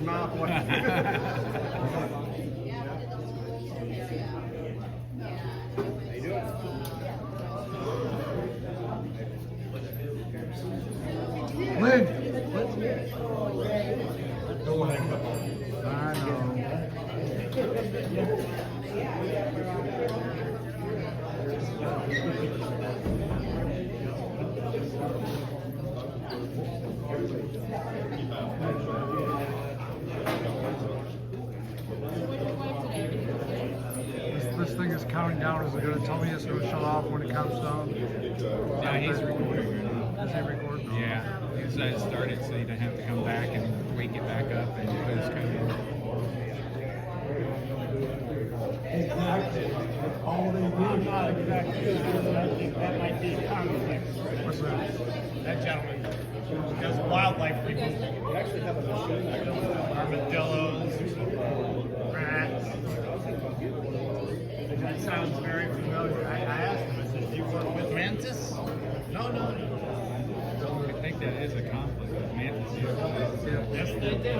your mouth. Lynn. I know. This thing is counting down. Is it going to tell me it's going to shut off when it counts down? No, he's recording right now. Is he recording? Yeah, he said it started so you don't have to come back and wake it back up and put his code in. All they do. I'm not exactly sure, but I think that might be a conflict. What's that? That gentleman does wildlife removal. We actually have a armadillos, rats. That sounds very familiar. I asked him, I said, do you work with mantis? No. I think that is a conflict with mantis. Yes, they do.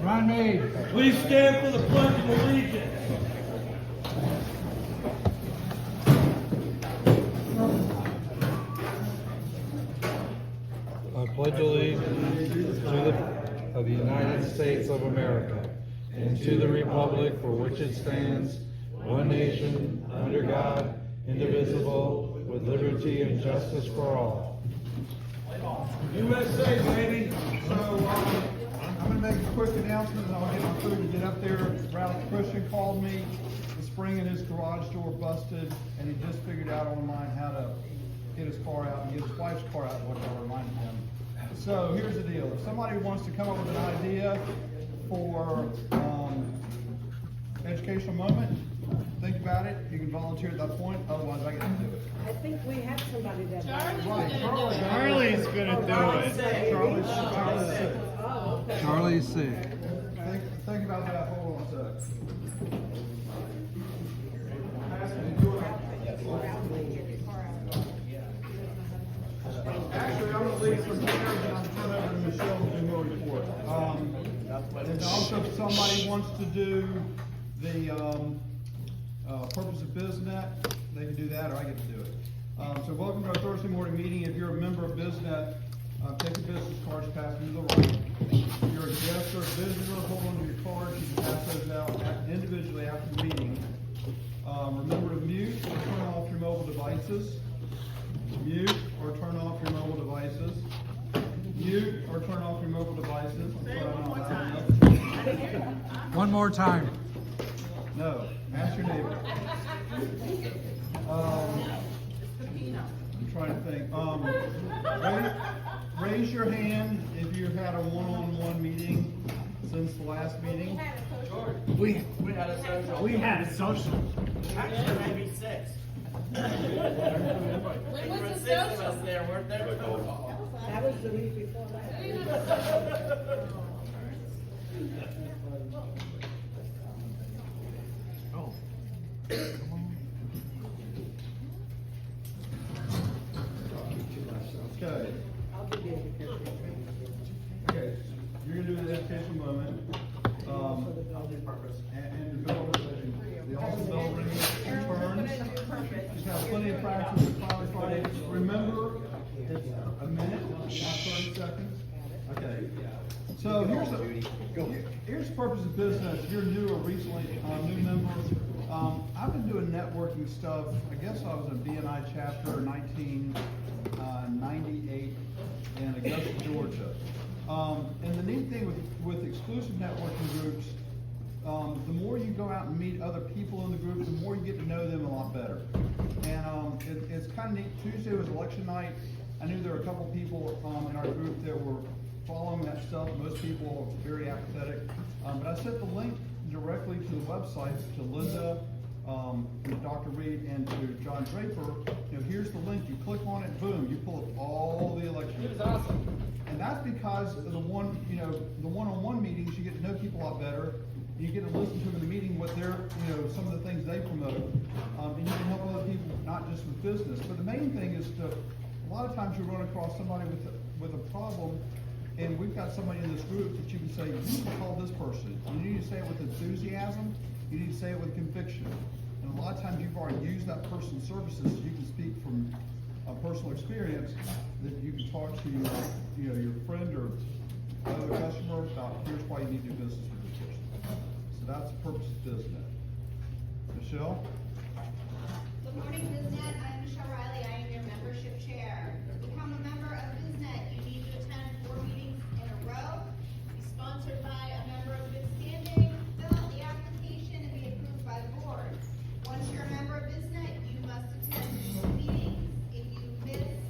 Ronnie. Please stand for the Pledge of Allegiance. I pledge allegiance to the United States of America and to the republic for which it stands, one nation, under God, indivisible, with liberty and justice for all. USA, baby. So, I'm going to make a quick announcement and I'll get my food and get up there. Ralph Christian called me this spring and his garage door busted, and he just figured out online how to get his car out and get his wife's car out, what I reminded him. So here's the deal. If somebody wants to come up with an idea for educational moment, think about it. You can volunteer at that point, otherwise I get to do it. I think we have somebody that. Charlie's gonna do it. Charlie's sick. Oh, okay. Charlie's sick. Think about that. Hold on a sec. Actually, I'm going to leave some here and I'll turn over to Michelle to do more report. And also, if somebody wants to do the purpose of Biz-Net, they can do that, or I get to do it. So welcome to our Thursday morning meeting. If you're a member of Biz-Net, take your business cards, pass them to the right. If you're a guest or a visitor, hold on to your cards. You can pass those out individually after the meeting. Remember to mute or turn off your mobile devices. Mute or turn off your mobile devices. Mute or turn off your mobile devices. One more time. No, ask your neighbor. I'm trying to think. Raise your hand if you've had a one-on-one meeting since the last meeting. We had a social. Actually, maybe 6. When was the social? There, weren't there? That was the week before last. Oh. Okay. I'll give you a picture. Okay. You're gonna do the educational moment. And develop the awesome bell ring turns. Just have plenty of practice with Friday Friday. Remember, it's a minute, not 30 seconds. Okay. So here's the purpose of business. If you're new or recently new member, I've been doing networking stuff. I guess I was in BNI chapter 1998 in Augusta, Georgia. And the neat thing with exclusive networking groups, the more you go out and meet other people in the group, the more you get to know them a lot better. And it's kind of neat. Tuesday was election night. I knew there were a couple people in our group that were following that stuff. Most people are very apathetic. But I sent the link directly to the website to Linda, to Dr. Reed, and to John Draper. You know, here's the link. You click on it, boom, you pull up all the election. It was awesome. And that's because of the one-on-one meetings, you get to know people a lot better. You get to listen to them in the meeting what they're, some of the things they promote. And you can help other people, not just with business. But the main thing is a lot of times you run across somebody with a problem, and we've got somebody in this group that you can say, you need to call this person. You need to say it with enthusiasm. You need to say it with conviction. And a lot of times you've already used that person's services. You can speak from a personal experience that you can talk to your friend or other customer about, here's why you need to do business with this person. So that's the purpose of Biz-Net. Michelle? Good morning, Biz-Net. I'm Michelle Riley. I am your membership chair. To become a member of Biz-Net, you need to attend 4 meetings in a row, be sponsored by a member of good standing, fill out the application, and be approved by the board. Once you're a member of Biz-Net, you must attend 2 meetings. If you miss,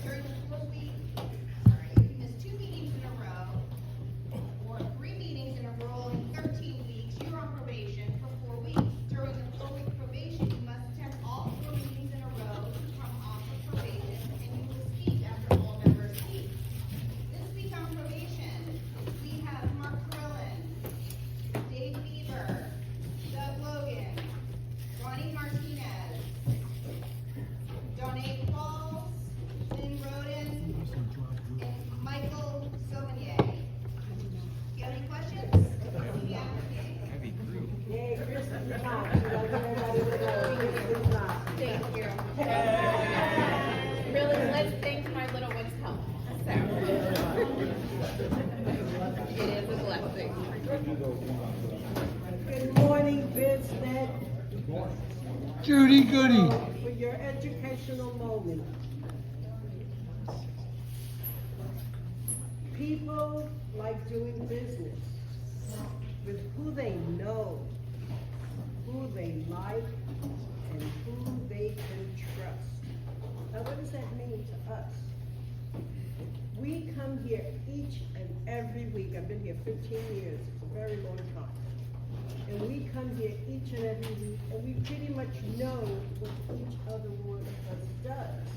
during the 4th week, if you miss 2 meetings in a row, or 3 meetings in a rolling 13 weeks, you're on probation for 4 weeks. During the 4-week probation, you must attend all 4 meetings in a row to come off of probation, and you will speak after all members speak. This week on probation, we have Mark Carlin, Dave Beaver, Doug Logan, Ronnie Martinez, Donate Falls, Lynn Roden, and Michael Sauvigny. Do you have any questions? Yeah. Heavy group. Yay, Kristen, you're hot. You gotta get everybody to know. Kristen's hot. Thank you. Really, let's thank my little one's help. So, it is a blessing. Good morning, Biz-Net. Judy Goody. For your educational moment. People like doing business with who they know, who they like, and who they can trust. Now, what does that mean to us? We come here each and every week. I've been here 15 years. It's a very long time. And we come here each and every week, and we pretty much know what each other one of us does.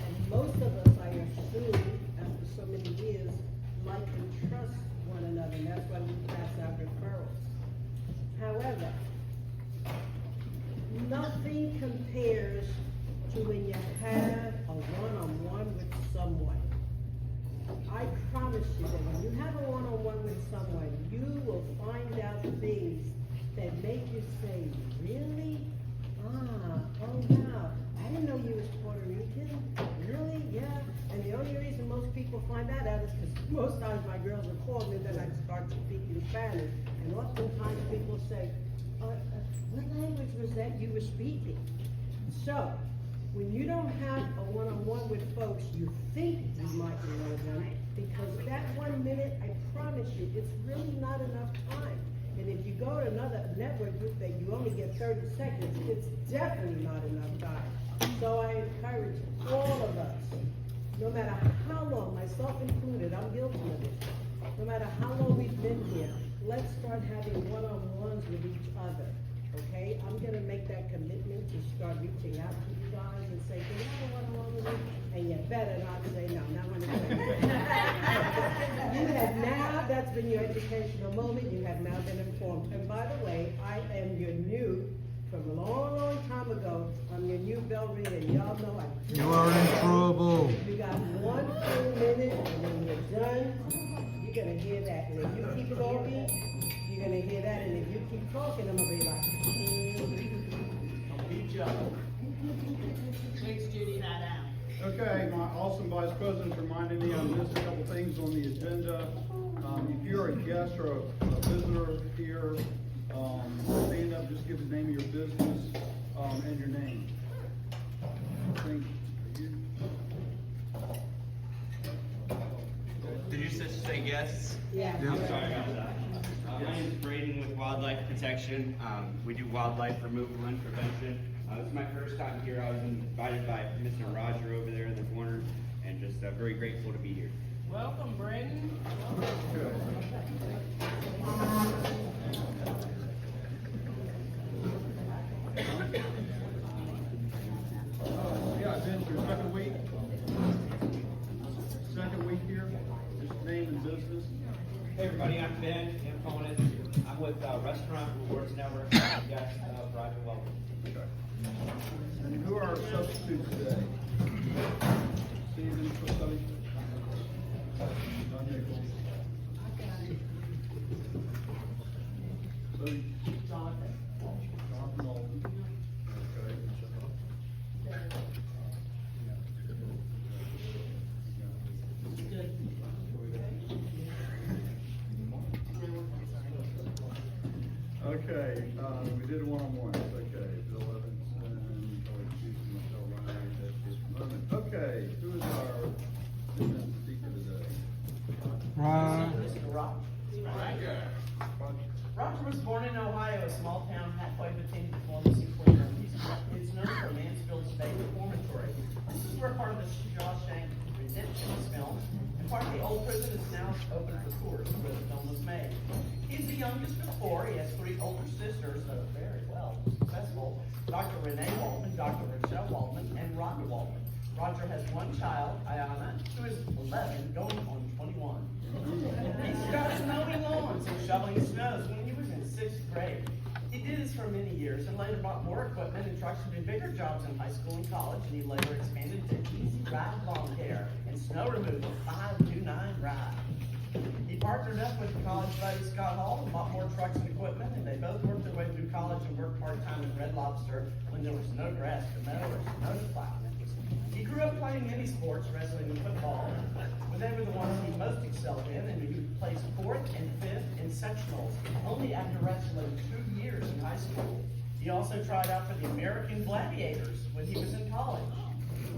And most of us, I assume, after so many years, like and trust one another, and that's why we pass out referrals. However, nothing compares to when you have a one-on-one with someone. I promise you that when you have a one-on-one with someone, you will find out things that make you say, really? Oh wow, I didn't know you was Puerto Rican. Really? Yeah. And the only reason most people find that out is because most times my girls will call me and then I start speaking Spanish. And oftentimes people say, what language was that you were speaking? So, when you don't have a one-on-one with folks, you think you might know them, because that 1 minute, I promise you, it's really not enough time. And if you go to another network group that you only get 30 seconds, it's definitely not enough time. So I encourage all of us, no matter how long, myself included, I'm guilty of it, no matter how long we've been here, let's start having one-on-ones with each other. Okay, I'm gonna make that commitment to start reaching out to you guys and say, can I have a one-on-one with you? And you better not say no, not when it's You have now, that's been your educational moment, you have now been informed. And by the way, I am your new, from a long, long time ago, I'm your new bell ringer, and y'all know I. You are in trouble. You got 1 full minute, and when you're done, you're gonna hear that. And if you keep talking, you're gonna hear that, and if you keep talking, I'm gonna be like, I'll beat you up. Thanks, Judy. That out. Okay, my awesome vice president reminded me I missed a couple things on the agenda. If you're a guest or a visitor here, stand up, just give the name of your business, and your name. I think, you? Did you just say guests? yeah. I'm sorry about that. My name is Braden with Wildlife Protection. We do wildlife removal and prevention. This is my first time here. I was invited by Mr. Roger over there in the corner, and just very grateful to be here. Welcome, Brandon. Yeah, Ben, your second week. Second week here, just name and business. Hey everybody, I'm Ben Imponet. I'm with Restaurant Rewards Network. Yes, Roger Waldman. And who are our substitutes today? Stephen, somebody? Don Nichols. Jonathan. Jonathan Waldman. Okay. Okay, we did a one-on-one, okay, Bill Evans and Kelly Houston, Michelle Riley, that's the moment. Okay, who is our business speaker today? Mr. Roger. Roger was born in Ohio, a small town halfway between Columbus and Cleveland. It's known for Mansfield's Bay Reformatory. This is where part of the Shawshank Redemption was filmed, and part of the old prison is now open for tours where the film was made. He's the youngest of four. He has three older sisters that are very well successful. Dr. Renee Waldman, Dr. Rochelle Waldman, and Rhonda Waldman. Roger has one child, Ayana, who is 11, going on 21. He started mowing lawns and shoveling snows when he was in 6th grade. He did this for many years and later bought more equipment and trucks to do bigger jobs in high school and college, and he later expanded to Easy Ride Lawn Care and snow removal 529 Ride. He partnered up with college buddy Scott Hall and bought more trucks and equipment, and they both worked their way through college and worked part-time at Red Lobster when there was no grass to mow or snow to plow. He grew up playing many sports, wrestling and football, but they were the ones he most excelled in, and he placed 4th and 5th in sectionals, only after wrestling 2 years in high school. He also tried out for the American Gladiators when he was in college.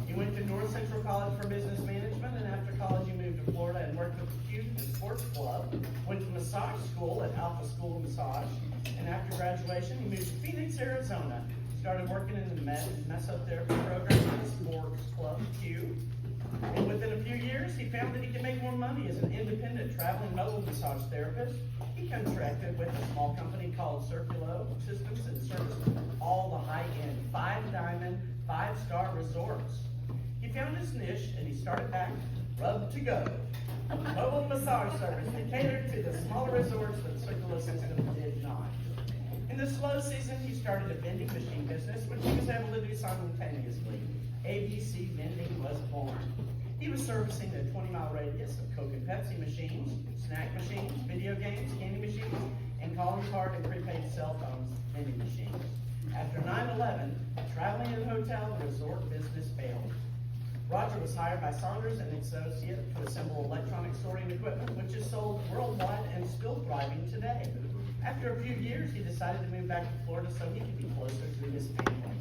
He went to North Central College for Business Management, and after college he moved to Florida and worked with the Youth and Sports Club, went to massage school at Alpha School of Massage, and after graduation he moved to Phoenix, Arizona. Started working in the mesotherapy program at the Sports Club Q. And within a few years, he found that he could make more money as an independent traveling mobile massage therapist. He contracted with a small company called Circulo Systems and serviced all the high-end 5-diamond, 5-star resorts. He found his niche and he started back Rub to Go, a mobile massage service that catered to the smaller resorts that Circulo Systems did not. In the slow season, he started a vending machine business, which he was able to do simultaneously. ABC Vending was born. He was servicing a 20-mile radius of Coke and Pepsi machines, snack machines, video games, candy machines, and calling card and prepaid cell phones vending machines. After 9/11, traveling in hotel and resort business failed. Roger was hired by Saunders and Associates to assemble electronic sorting equipment, which is sold worldwide and still thriving today. After a few years, he decided to move back to Florida so he could be closer to his family.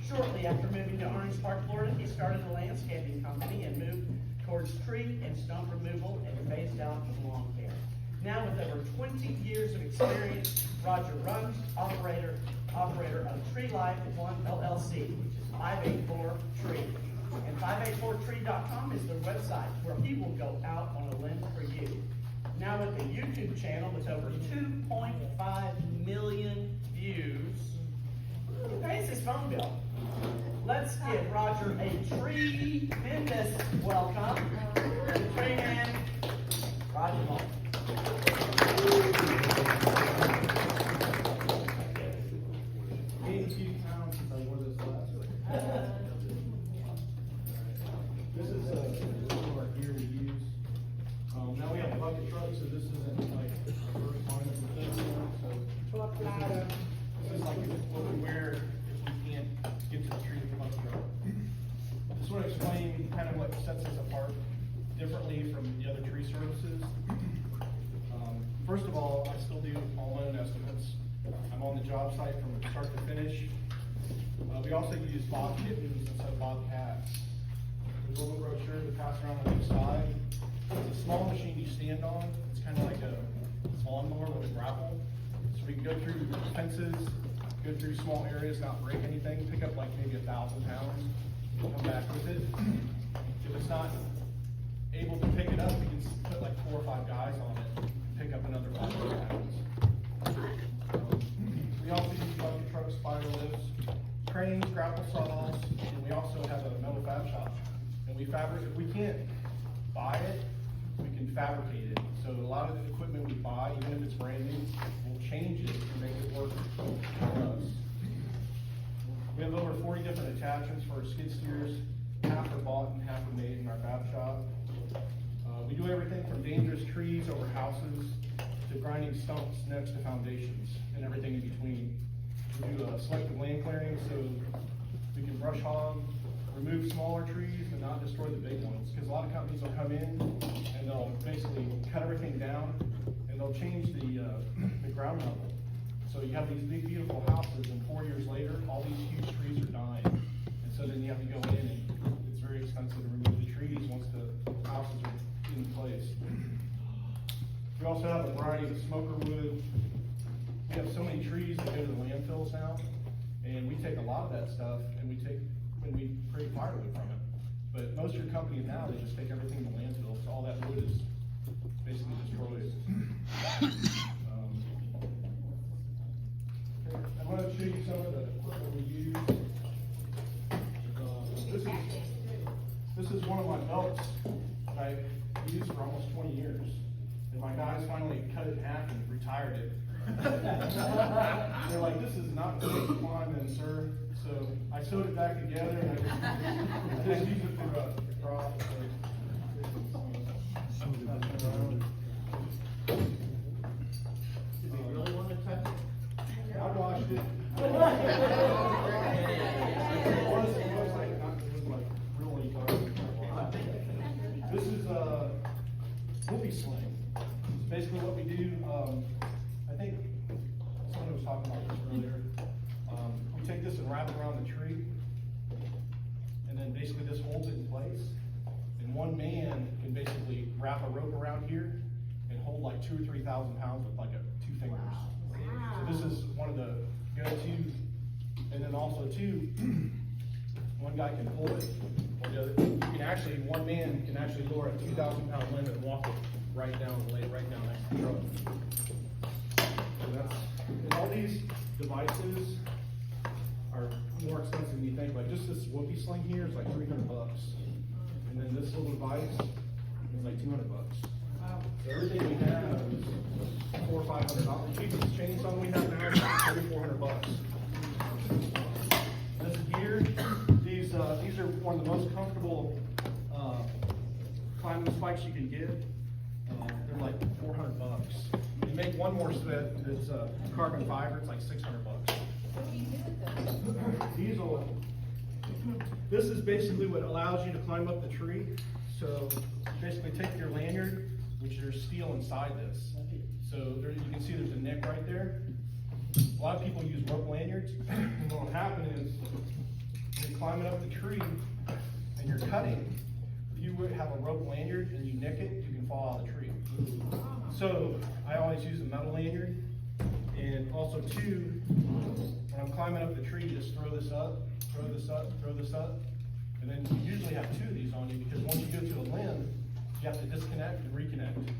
Shortly after moving to Orange Park, Florida, he started a landscaping company and moved towards tree and stump removal and phased out lawn care. Now with over 20 years of experience, Roger runs, operator of Tree Life One LLC, which is 584 Tree. And 584tree.com is the website where he will go out on a limb for you. Now with a YouTube channel with over 2.5 million views, he pays his phone bill. Let's give Roger a tremendous welcome. The tree man, Roger Waldman. This is one of our gear we use. Now we have a bucket truck, so this isn't like our first line of defense. So this is like what we wear if we can't get to the tree with the bucket truck. To sort of explain kind of what sets us apart differently from the other tree services. First of all, I still do all my own estimates. I'm on the job site from start to finish. We also use bob kittens instead of bobcats. There's a little brochure to pass around on each side. It's a small machine you stand on. It's kind of like a lawnmower with a grapple. So we can go through fences, go through small areas, not break anything, pick up like maybe 1,000 pounds, and come back with it. If it's not if we can't buy it, we can fabricate it. So a lot of the equipment we buy, even if it's brand new, we'll change it to make it work for us. We have over 40 different attachments for our skid steers. Half are bought and half are made in our fab shop. We do everything from dangerous trees over houses to grinding stumps next to foundations and everything in between. We do selective land clearing so we can brush hog, remove smaller trees and not destroy the big ones. Because a lot of companies will come in and they'll basically cut everything down and they'll change the ground level. So you have these big beautiful houses and 4 years later, all these huge trees are dying. And so then you have to go in and it's very expensive to remove the trees once the houses are in place. We also have a variety of smoker wood. We have so many trees that go to the landfills now, and we take a lot of that stuff and we create firewood from it. But most of your companies now, they just take everything to landfill, so all that wood is basically destroyed. I'm going to show you some of the equipment we use. This is one of my belts that I've used for almost 20 years. And my guys finally cut it in half and retired it. They're like, this is not good climbing, sir. So I sewed it back together and I just use it for cross. Do you really want to touch it? I washed it. It was like really dark. This is a whoopee sling. It's basically what we do. I think someone was talking about this earlier. We take this and wrap it around the tree, and then basically this holds it in place. And one man can basically wrap a rope around here and hold like 2,000 or 3,000 pounds with like 2 fingers. So this is one of the go-to. And then also too, one guy can pull it, or the other, you can actually, one man can actually lower a 2,000 pound limit and walk it right down and lay it right down next to the truck. So that's, and all these devices are more expensive than you think. Like just this whoopee sling here is like $300. And then this little device is like $200. Wow. So everything we have is $400 or $500. The cheapest chainsaw we have now is $300-400. This gear, these are one of the most comfortable climbing spikes you can get. They're like $400. You make one more set that's carbon fiber, it's like $600. This is basically what allows you to climb up the tree. So basically take your lanyard, which there's steel inside this. So there, you can see there's a neck right there. A lot of people use rope lanyards, and what will happen is when you're climbing up the tree and you're cutting, if you would have a rope lanyard and you nick it, you can fall out of the tree. So I always use a metal lanyard, and also too, when I'm climbing up the tree, just throw this up, throw this up, throw this up, and then you usually have 2 of these on you because once you go to a limb, you have to disconnect and reconnect.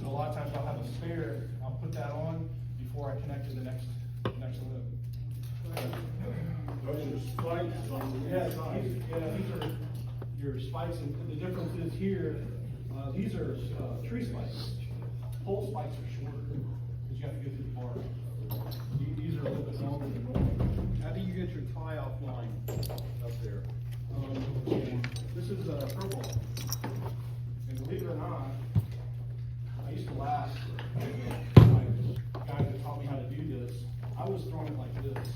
So a lot of times I'll have a spare, I'll put that on before I connect to the next limb. Those are spikes on the Yeah, these are your spikes, and the difference is here, these are tree spikes. Pole spikes are shorter, because you have to go through the bark. These are a little bit longer than normal. How do you get your tie offline up there? This is purple. And believe it or not, I used to laugh at my guys that taught me how to do this. I was throwing it like this.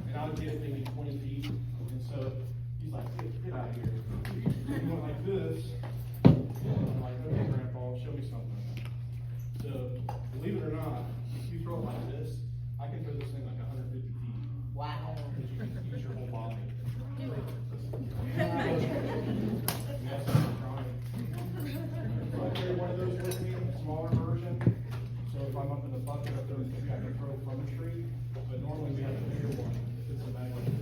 And I would get it maybe 20 feet. And so he's like, get out of here. You went like this. And I'm like, okay, Grandpa, show me something. So believe it or not, if you throw it like this, I can throw this thing like 150 feet. Wow. Because you can use your whole body. Yes, I'm trying. So I carry one of those with me, a smaller version. So if I'm up in the bucket up there in the tree, I can throw it from the tree. But normally we have a bigger one. It's a bag like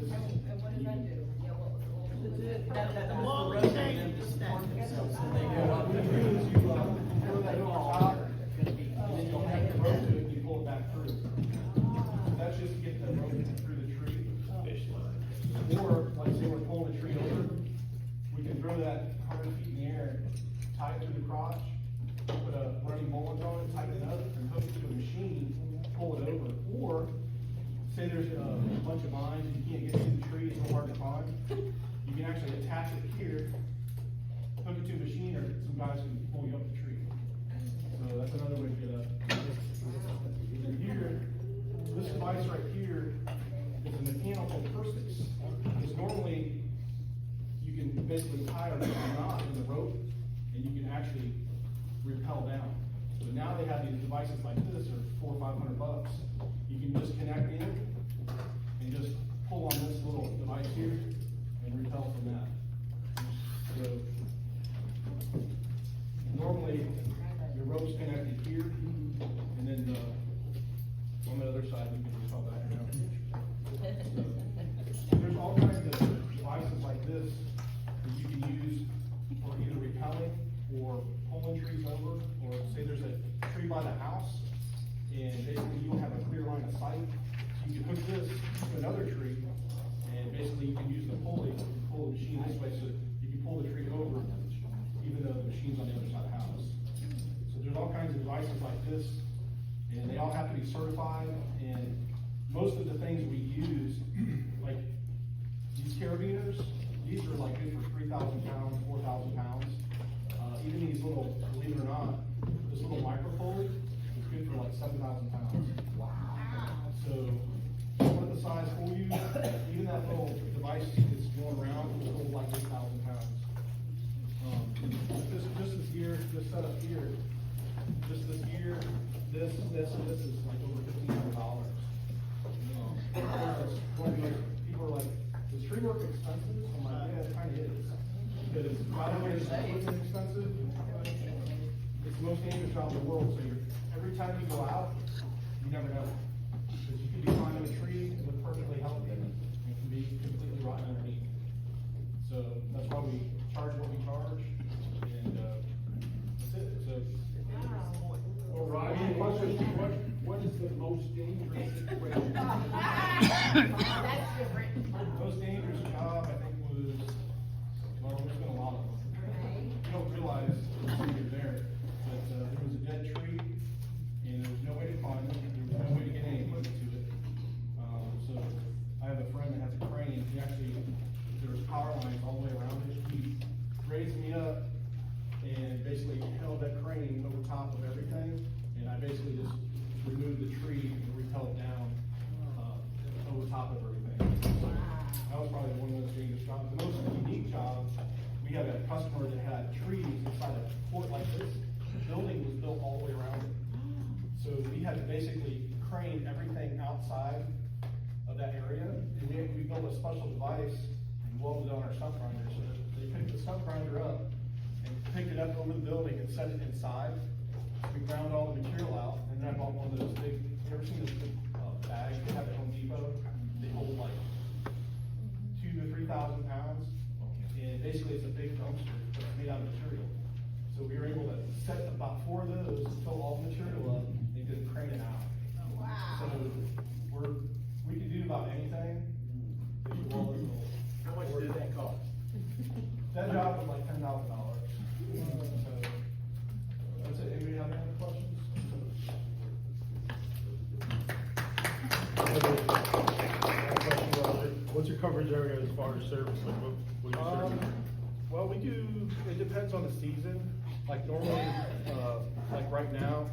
throw that 100 feet in the air, tie it to the crotch, put a running mullet on it, tighten it up, and hook it to a machine, pull it over. Or, say there's a bunch of vines, and you can't get to the tree, it's so hard to climb, you can actually attach it here, hook it to a machine, or some guys can pull you up the tree. So that's another way to get up. And here, this device right here is a mechanical perspex. Because normally, you can basically tie a knot in the rope, and you can actually rappel down. But now they have these devices like this, are $400 or $500. You can just connect in, and just pull on this little device here, and rappel from that. So, normally, your rope's connected here, and then on the other side, you can just pull back around. So, there's all kinds of devices like this that you can use for either rappelling or pulling trees over, or say there's a tree by the house, and basically you don't have a clear line of sight, so you can hook this to another tree, and basically you can use the pulley to pull the machine this way, so you can pull the tree over, even though the machine's on the other side of the house. So there's all kinds of devices like this, and they all have to be certified, and most of the things we use, like these carabiners, these are like good for 3,000 pounds, 4,000 pounds. Even these little, believe it or not, this little micro pulley is good for like 7,000 pounds. Wow. So, what the size for you, even that little device that's going around will hold like 8,000 pounds. Just this gear, this setup here, just this gear, this and this is like over $1,500. People are like, is tree work expensive? I'm like, yeah, it kind of is. Because not only is equipment expensive, it's the most dangerous job in the world. So every time you go out, you never know. Because you could be climbing a tree and look perfectly healthy, and it can be completely rotten underneath. So that's why we charge what we charge, and that's it. So. Well, Ryan, what is the most dangerous situation? That's different. The most dangerous job, I think, was, well, there's been a lot of them. You don't realize until you're there, but there was a dead tree, and there was no way to climb it, there was no way to get any equipment to it. So I have a friend that has a crane, he actually, there was power lines all the way around it, he raised me up and basically held that crane over top of everything, and I basically just removed the tree and rappelled it down over top of everything. So that was probably one of the most dangerous jobs. The most unique job, we had a customer that had trees inside a court like this. The building was built all the way around it. So we had to basically crane everything outside of that area, and we built a special device and welded on our stump grinder, so that they picked the stump grinder up and picked it up over the building and set it inside. We ground all the material out, and then I bought one of those big, you ever seen those big bags they have at Home Depot? They hold like 2,000 to 3,000 pounds, and basically it's a big dumpster, but it's made out of material. So we were able to set about 4 of those, fill all the material up, and then crane it out. Wow. So we can do about anything. If you want it. How much did that cost? That job was like $10,000. So that's it. Anybody have any questions? What's your coverage area as far as service? Like what do you serve? Well, we do, it depends on the season. Like normally, like right now,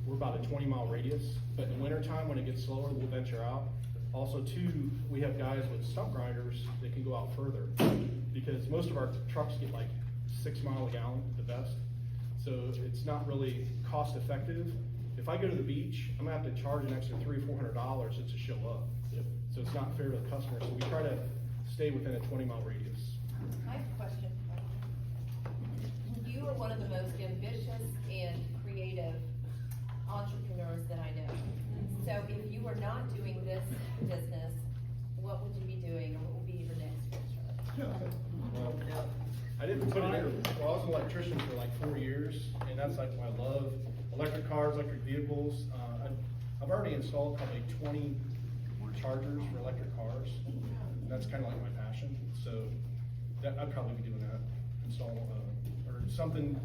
we're about a 20-mile radius, but in the wintertime, when it gets slower, we'll venture out. Also, too, we have guys with stump grinders that can go out further, because most of our trucks get like 6 miles a gallon, the best. So it's not really cost effective. If I go to the beach, I'm gonna have to charge an extra $300 or $400 just to show up. So it's not fair to the customer, so we try to stay within a 20-mile radius. I have a question. You are one of the most ambitious and creative entrepreneurs that I know. So if you were not doing this business, what would you be doing, or what would be your next venture? Well, I didn't put it in, well, I was an electrician for like 4 years, and that's like my love. Electric cars, electric vehicles. I've already installed probably 20 chargers for electric cars, and that's kind of like my passion. So I'd probably be doing that. something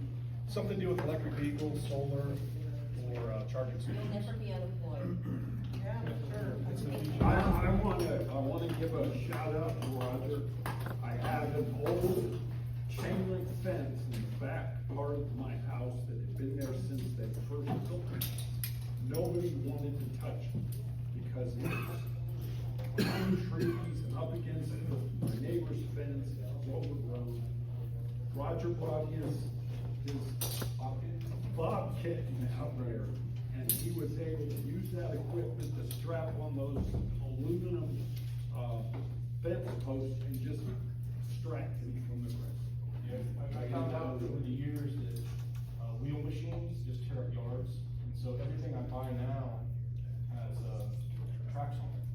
to do with electric vehicles, solar, or charging You'll stations. never be unemployed. I wanna give a shout out to Roger. I have an old chain link fence in the back part of my house that had been there since they first built it. Nobody wanted to touch it because it was behind trees and up against my neighbor's fence, it was overgrown. Roger brought his bobcat out there, and he was able to use that equipment to strap on those aluminum, fence posts and just extract him from the rest. Yeah, I found out over the years that, wheel machines just tear up yards, and so everything I buy now has, tracks on it.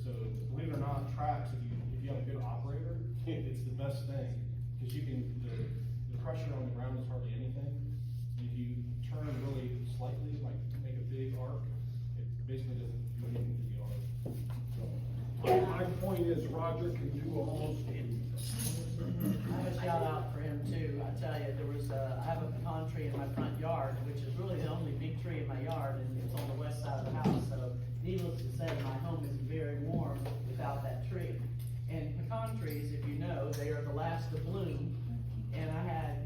So believe it or not, tracks, if you have a good operator, it's the best thing, cause you can, the pressure on the ground is hardly anything. If you turn really slightly, like make a big arc, it basically doesn't do anything to the yard. My point is Roger can do almost anything. I have a shout out for him too. I tell you, I have a pecan tree in my front yard, which is really the only big tree in my yard, and it's on the west side of the house. So needless to say, my home is very warm without that tree. And pecan trees, if you know, they are the last to bloom. And I had,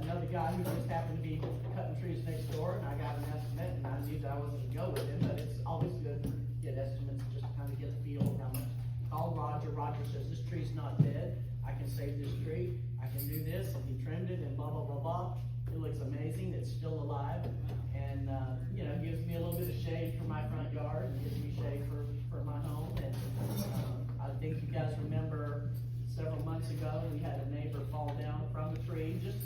another guy who just happened to be cutting trees next door, and I got an estimate, and I knew that I wasn't gonna go with him, but it's always good to get estimates, just to kind of get a feel of how much. Called Roger, Roger says, this tree's not dead, I can save this tree, I can do this, and he trimmed it, and blah, blah, blah, blah. It looks amazing, it's still alive, and, you know, gives me a little bit of shade for my front yard, and gives me shade for my home, and, I think you guys remember several months ago, we had a neighbor fall down from a tree, just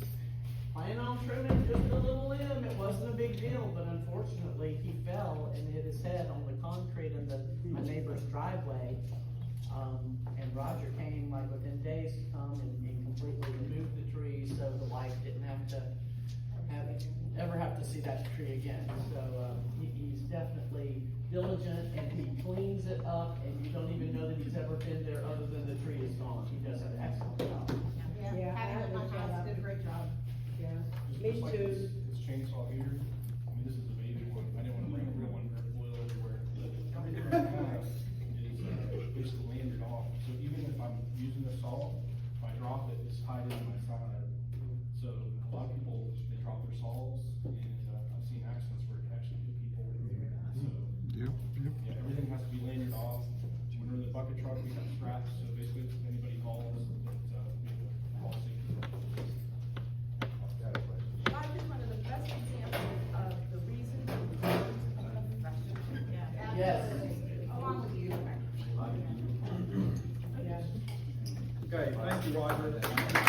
planning on trimming just a little limb. It wasn't a big deal, but unfortunately, he fell and hit his head on the concrete in my neighbor's driveway. And Roger came like within days to come and completely remove the tree, so the wife didn't ever have to see that tree again. So, he's definitely diligent, and he cleans it up, and you don't even know that he's ever been there other than the tree is gone. He does an excellent job. Yeah, I Having have my a shout house out. did a great job. Yeah, Just me like too. this chainsaw here, I mean, this is a baby one, I didn't wanna bring a real one for oil everywhere. But everything I have is, basically landed off, so even if I'm using the saw, if I drop it, it's tied into my side. So a lot of people, they drop their saws, and, I've seen accidents where it actually hit people. So, yeah, everything has to be landed off. When we're in the bucket truck, we have straps, so basically if anybody falls, that, we have a fall safety. Life is one of the best examples of the reason for becoming a professional. Yes. Along with you. Okay, thank you, Roger.